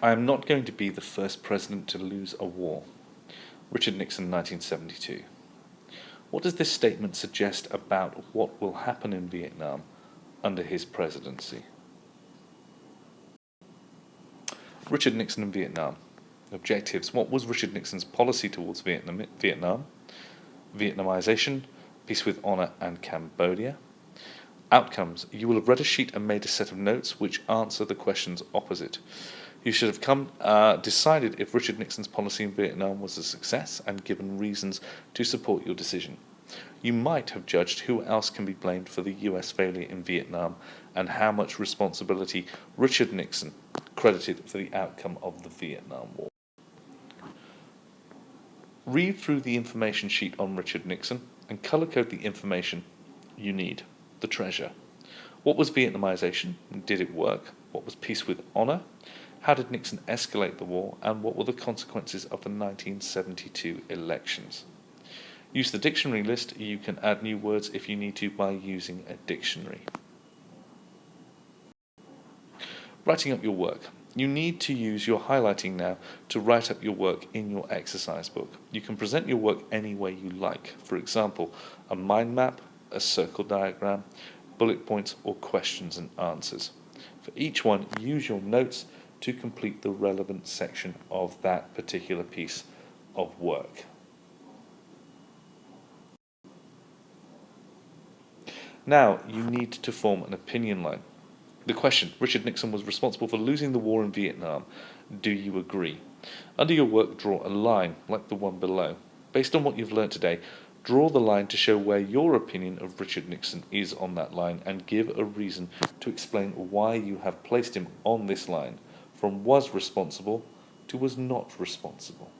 I am not going to be the first president to lose a war. Richard Nixon, 1972. What does this statement suggest about what will happen in Vietnam under his presidency? Richard Nixon in Vietnam. Objectives. What was Richard Nixon's policy towards Vietnam? Vietnamization, peace with honor, and Cambodia. Outcomes. You will have read a sheet and made a set of notes which answer the questions opposite. You should have decided if Richard Nixon's policy in Vietnam was a success and given reasons to support your decision. You might have judged who else can be blamed for the US failure in Vietnam and how much responsibility Richard Nixon credited for the outcome of the Vietnam War. Read through the information sheet on Richard Nixon and color code the information you need. The treasure. What was Vietnamization? Did it work? What was peace with honor? How did Nixon escalate the war? And what were the consequences of the 1972 elections? Use the dictionary list. You can add new words if you need to by using a dictionary. Writing up your work. You need to use your highlighting now to write up your work in your exercise book. You can present your work any way you like. For example, a mind map, a circle diagram, bullet points, or questions and answers. For each one, use your notes to complete the relevant section of that particular piece of work. Now, you need to form an opinion line. The question, Richard Nixon was responsible for losing the war in Vietnam. Do you agree? Under your work, draw a line, like the one below. Based on what you've learnt today, draw the line to show where your opinion of Richard Nixon is on that line and give a reason to explain why you have placed him on this line, from was responsible to was not responsible.